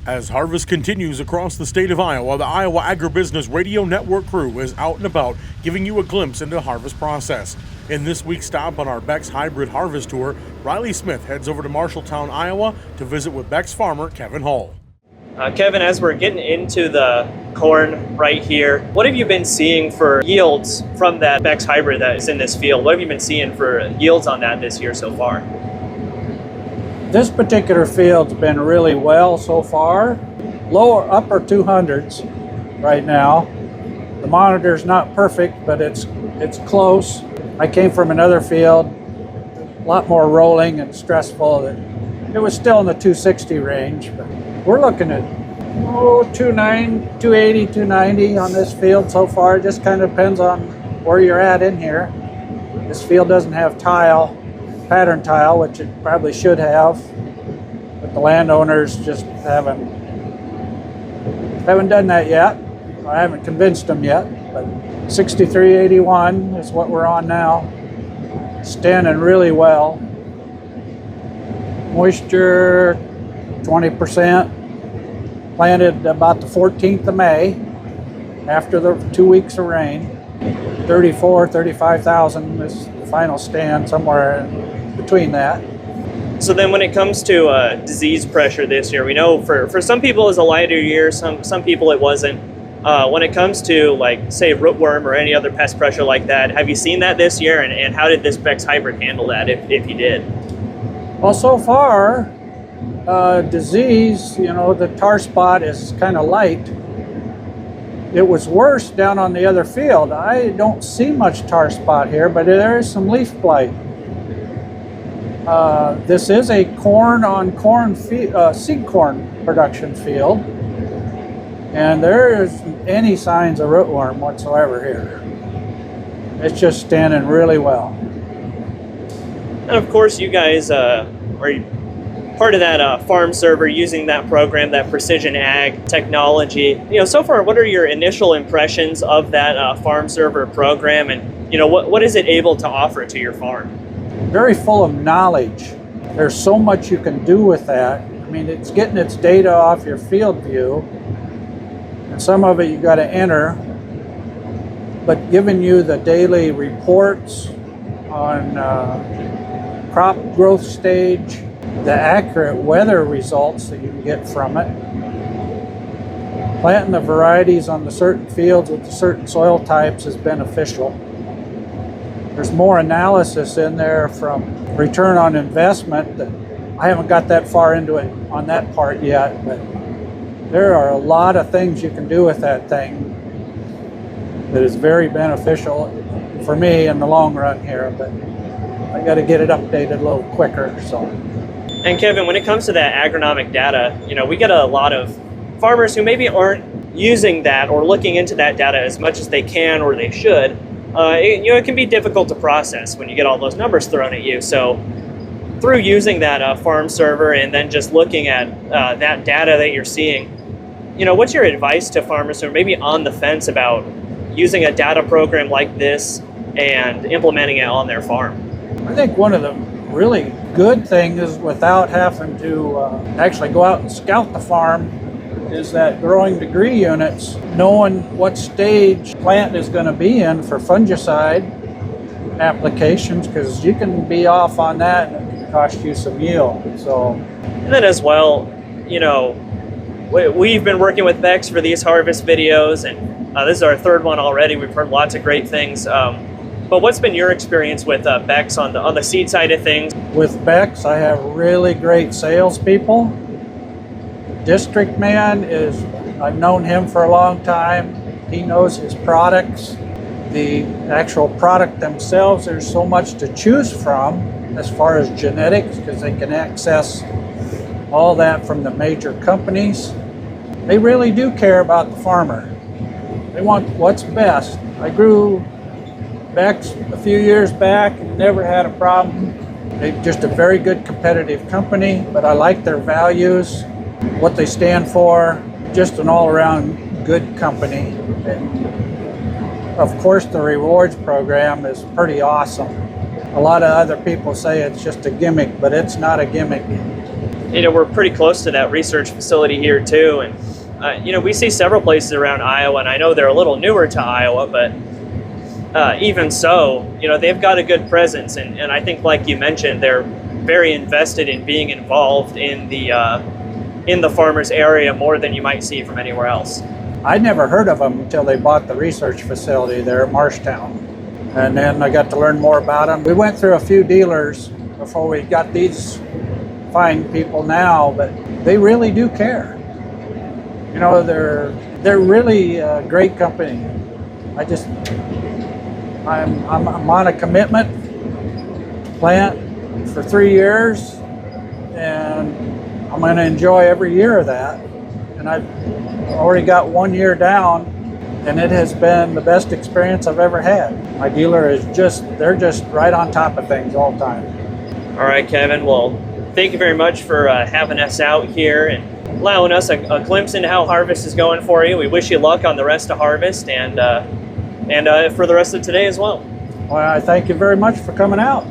As harvest continues across the state of Iowa, the Iowa Agribusiness Radio Network crew is out and about giving you a glimpse into the harvest process. In this week's stop on our Beck's Hybrid Harvest Tour, Riley Smith heads over to Marshalltown, Iowa to visit with Beck's farmer, Kevin Holl. Kevin, as we're getting into the corn right here, what have you been seeing for yields from that Beck's hybrid that is in this field? What have you been seeing for yields on that this year so far? This particular field's been really well so far. Lower upper 200s right now. The monitor's not perfect, but it's close. I came from another field, a lot more rolling and stressful. It was still in the 260 range, but we're looking at 280, 290 on this field so far. It just kind of depends on where you're at in here. This field doesn't have pattern tile, which it probably should have, but the landowners just haven't done that yet. I haven't convinced them yet, but 6381 is what we're on now. Standing really well. Moisture 20%. Planted about the 14th of May after the 2 weeks of rain. 35,000 is the final stand, somewhere in between that. So then when it comes to disease pressure this year, we know for some people it was a lighter year, some people it wasn't. When it comes to, like, say, rootworm or any other pest pressure like that, have you seen that this year, and how did this Beck's hybrid handle that, if you did? Well, so far, disease, the tar spot is kind of light. It was worse down on the other field. I don't see much tar spot here, but there is some leaf blight. This is a corn-on-corn seed corn production field, and there isn't any signs of rootworm whatsoever here. It's just standing really well. And of course, you guys are part of that farm server, using that program, that precision ag technology. So far, what are your initial impressions of that farm server program, and what is it able to offer to your farm? Very full of knowledge. There's so much you can do with that. I mean, it's getting its data off your field view, and some of it you got to enter, but giving you the daily reports on crop growth stage, the accurate weather results that you can get from it, planting the varieties on the certain fields with the certain soil types is beneficial. There's more analysis in there from return on investment that I haven't got that far into it on that part yet, but there are a lot of things you can do with that thing that is very beneficial for me in the long run here, but I got to get it updated a little quicker. So. And Kevin, when it comes to that agronomic data, we get a lot of farmers who maybe aren't using that or looking into that data as much as they can or they should. It can be difficult to process when you get all those numbers thrown at you. So through using that farm server and then just looking at that data that you're seeing, what's your advice to farmers who are maybe on the fence about using a data program like this and implementing it on their farm? I think one of the really good things, without having to actually go out and scout the farm, is that growing degree units, knowing what stage plant is going to be in for fungicide applications, because you can be off on that and it can cost you some yield. So, and then as well, we've been working with Beck's for these harvest videos, and this is our third one already. We've heard lots of great things. But what's been your experience with Beck's on the seed side of things? With Beck's, I have really great salespeople. District man I've known him for a long time. He knows his products. The actual product themselves, there's so much to choose from as far as genetics, because they can access all that from the major companies. They really do care about the farmer. They want what's best. I grew Beck's a few years back and never had a problem. They're just a very good competitive company, but I like their values, what they stand for, just an all-around good company. And of course, the rewards program is pretty awesome. A lot of other people say it's just a gimmick, but it's not a gimmick. we're pretty close to that research facility here too, and we see several places around Iowa, and I know they're a little newer to Iowa, but even so, they've got a good presence, and I think, like you mentioned, they're very invested in being involved in the farmers area more than you might see from anywhere else. I'd never heard of them until they bought the research facility there at Marshalltown. And then I got to learn more about them. We went through a few dealers before we got these fine people now, but they really do care. They're really a great company. I'm on a commitment plant for 3 years, and I'm going to enjoy every year of that. And I've already got 1 year down, and it has been the best experience I've ever had. My dealer they're just right on top of things all the time. All right, Kevin. Well, thank you very much for having us out here and allowing us a glimpse into how harvest is going for you. We wish you luck on the rest of harvest and for the rest of today as well. Well, I thank you very much for coming out.